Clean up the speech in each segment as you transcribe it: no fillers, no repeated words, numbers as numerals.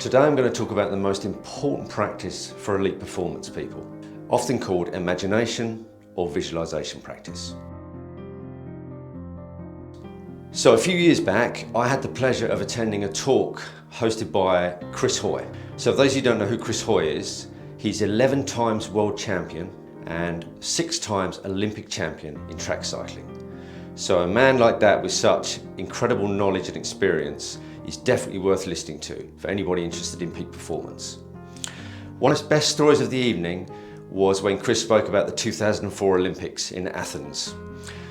Today I'm going to talk about the most important practice for elite performance people, often called imagination or visualization practice. So a few years back, I had the pleasure of attending a talk hosted by Chris Hoy. So for those of you who don't know who Chris Hoy is, he's 11 times world champion and 6 times Olympic champion in track cycling. So a man like that with such incredible knowledge and experience is definitely worth listening to for anybody interested in peak performance. One of the best stories of the evening was when Chris spoke about the 2004 Olympics in Athens.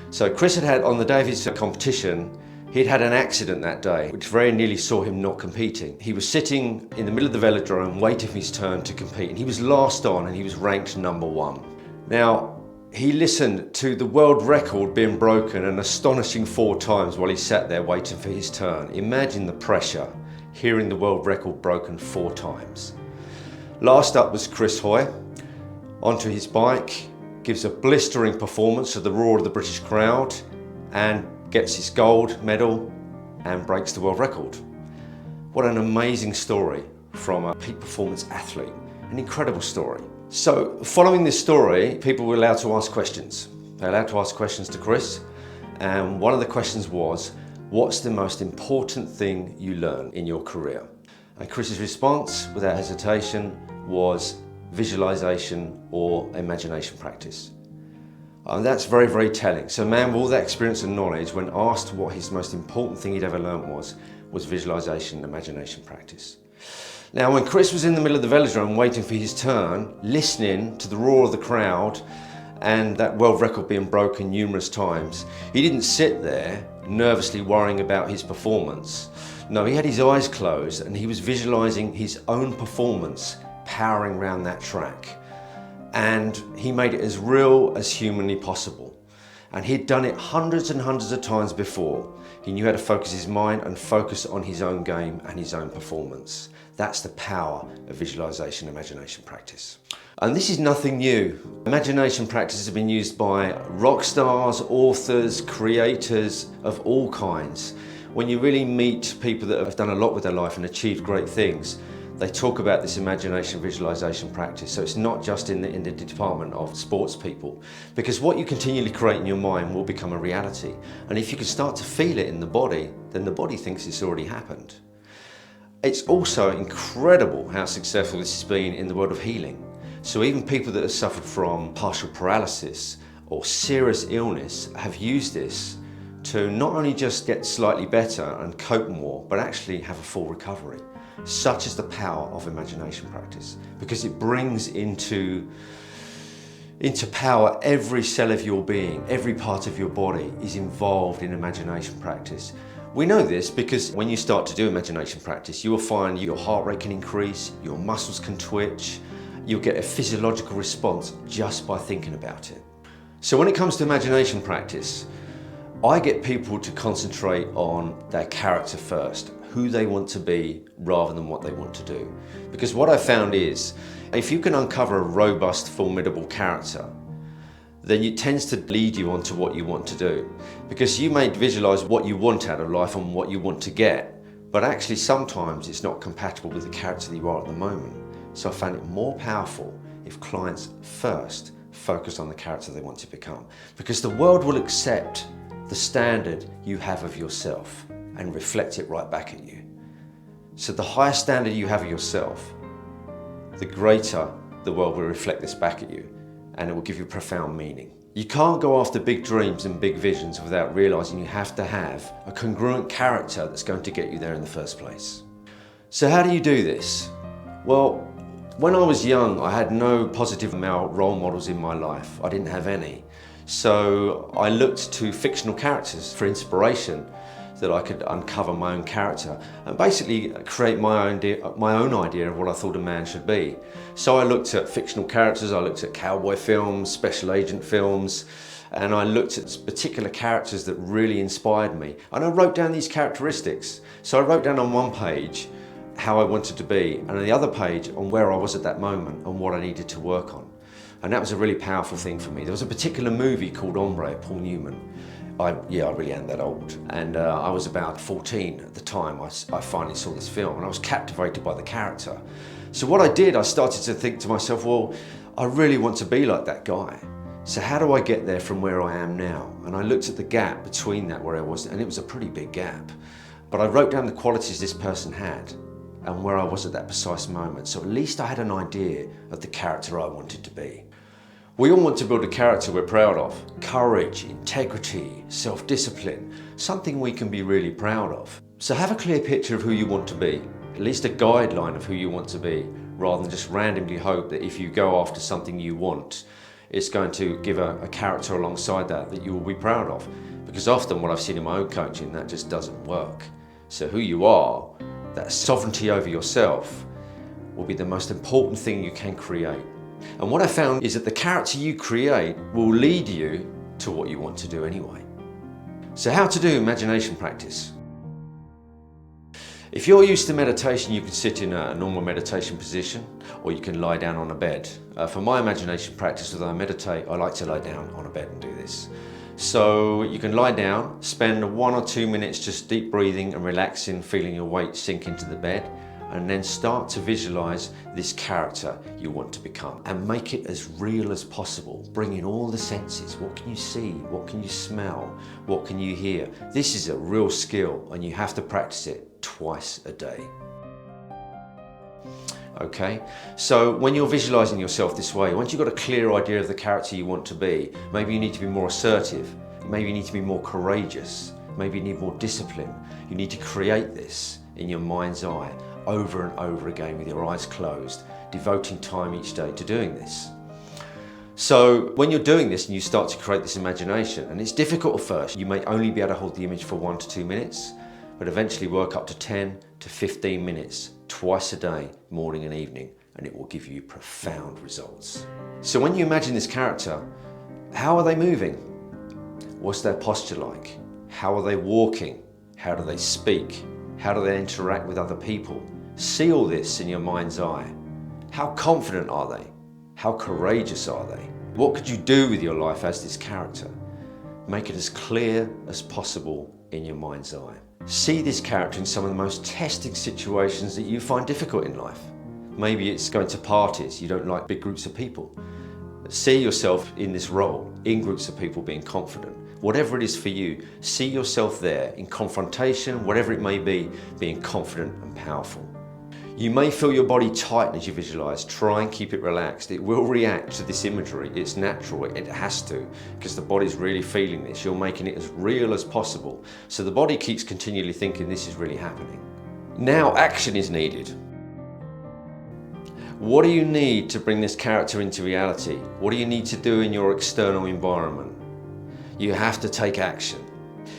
So Chris had on the day of his competition, he'd had an accident that day, which very nearly saw him not competing. He was sitting in the middle of the velodrome waiting for his turn to compete, and he was last on and he was ranked #1. Now, he listened to the world record being broken an astonishing 4 times while he sat there waiting for his turn. Imagine the pressure, hearing the world record broken 4 times. Last up was Chris Hoy, onto his bike, gives a blistering performance to the roar of the British crowd and gets his gold medal and breaks the world record. What an amazing story from a peak performance athlete, an incredible story. So following this story, people were allowed to ask questions. They were allowed to ask questions to Chris, and one of the questions was, what's the most important thing you learn in your career? And Chris's response, without hesitation, was visualization or imagination practice. And that's very, very telling. So a man with all that experience and knowledge, when asked what his most important thing he'd ever learned was visualization and imagination practice. Now, when Chris was in the middle of the velodrome waiting for his turn, listening to the roar of the crowd and that world record being broken numerous times, he didn't sit there nervously worrying about his performance. No, he had his eyes closed and he was visualizing his own performance powering around that track. And he made it as real as humanly possible. And he'd done it hundreds and hundreds of times before. He knew how to focus his mind and focus on his own game and his own performance. That's the power of visualization and imagination practice. And this is nothing new. Imagination practice has been used by rock stars, authors, creators of all kinds. When you really meet people that have done a lot with their life and achieved great things, they talk about this imagination visualization practice. So it's not just in the department of sports people, because what you continually create in your mind will become a reality. And if you can start to feel it in the body, then the body thinks it's already happened. It's also incredible how successful this has been in the world of healing. So even people that have suffered from partial paralysis or serious illness have used this to not only just get slightly better and cope more, but actually have a full recovery. Such is the power of imagination practice, because it brings into power every cell of your being. Every part of your body is involved in imagination practice. We know this because when you start to do imagination practice, you will find your heart rate can increase, your muscles can twitch, you'll get a physiological response just by thinking about it. So when it comes to imagination practice, I get people to concentrate on their character first, who they want to be rather than what they want to do. Because what I found is, if you can uncover a robust, formidable character, then it tends to lead you on to what you want to do. Because you may visualize what you want out of life and what you want to get, but actually sometimes it's not compatible with the character that you are at the moment. So I found it more powerful if clients first focus on the character they want to become. Because the world will accept the standard you have of yourself and reflect it right back at you. So the higher standard you have of yourself, the greater the world will reflect this back at you, and it will give you profound meaning. You can't go after big dreams and big visions without realizing you have to have a congruent character that's going to get you there in the first place. So how do you do this? Well, when I was young, I had no positive male role models in my life. I didn't have any. So I looked to fictional characters for inspiration, that I could uncover my own character and basically create my own idea of what I thought a man should be. So I looked at fictional characters, I looked at cowboy films, special agent films, and I looked at particular characters that really inspired me. And I wrote down these characteristics. So I wrote down on one page how I wanted to be, and on the other page on where I was at that moment and what I needed to work on. And that was a really powerful thing for me. There was a particular movie called Hombre, Paul Newman, I really am that old. And I was about 14 at the time. I finally saw this film and I was captivated by the character. So what I did, I started to think to myself, well, I really want to be like that guy. So how do I get there from where I am now? And I looked at the gap between that where I was, and it was a pretty big gap. But I wrote down the qualities this person had and where I was at that precise moment. So at least I had an idea of the character I wanted to be. We all want to build a character we're proud of. Courage, integrity, self-discipline, something we can be really proud of. So have a clear picture of who you want to be, at least a guideline of who you want to be, rather than just randomly hope that if you go after something you want, it's going to give a character alongside that you will be proud of. Because often what I've seen in my own coaching, that just doesn't work. So who you are, that sovereignty over yourself, will be the most important thing you can create. And what I found is that the character you create will lead you to what you want to do anyway. So how to do imagination practice? If you're used to meditation, you can sit in a normal meditation position, or you can lie down on a bed. For my imagination practice, although I meditate, I like to lie down on a bed and do this. So you can lie down, spend 1 or 2 minutes just deep breathing and relaxing, feeling your weight sink into the bed, and then start to visualize this character you want to become and make it as real as possible. Bring in all the senses. What can you see? What can you smell? What can you hear? This is a real skill and you have to practice it twice a day. Okay, so when you're visualizing yourself this way, once you've got a clear idea of the character you want to be, maybe you need to be more assertive, maybe you need to be more courageous, maybe you need more discipline. You need to create this in your mind's eye over and over again with your eyes closed, devoting time each day to doing this. So when you're doing this and you start to create this imagination, and it's difficult at first, you may only be able to hold the image for 1 to 2 minutes, but eventually work up to 10 to 15 minutes twice a day, morning and evening, and it will give you profound results. So when you imagine this character, how are they moving? What's their posture like? How are they walking? How do they speak? How do they interact with other people? See all this in your mind's eye. How confident are they? How courageous are they? What could you do with your life as this character? Make it as clear as possible in your mind's eye. See this character in some of the most testing situations that you find difficult in life. Maybe it's going to parties, you don't like big groups of people. See yourself in this role, in groups of people, being confident. Whatever it is for you, see yourself there in confrontation, whatever it may be, being confident and powerful. You may feel your body tighten as you visualize. Try and keep it relaxed. It will react to this imagery. It's natural, it has to, because the body's really feeling this. You're making it as real as possible. So the body keeps continually thinking this is really happening. Now action is needed. What do you need to bring this character into reality? What do you need to do in your external environment? You have to take action.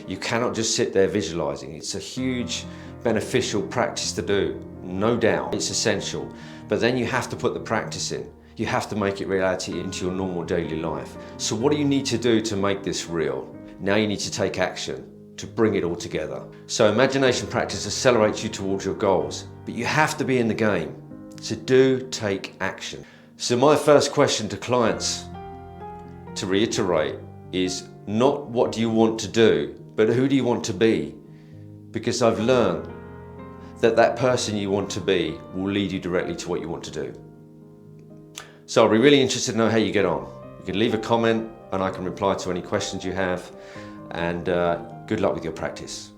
You cannot just sit there visualizing. It's a huge beneficial practice to do, no doubt. It's essential, but then you have to put the practice in. You have to make it reality into your normal daily life. So what do you need to do to make this real? Now you need to take action to bring it all together. So imagination practice accelerates you towards your goals, but you have to be in the game. So do take action. So my first question to clients, to reiterate, is not what do you want to do, but who do you want to be? Because I've learned that that person you want to be will lead you directly to what you want to do. So I'll be really interested to know how you get on. You can leave a comment and I can reply to any questions you have, and good luck with your practice.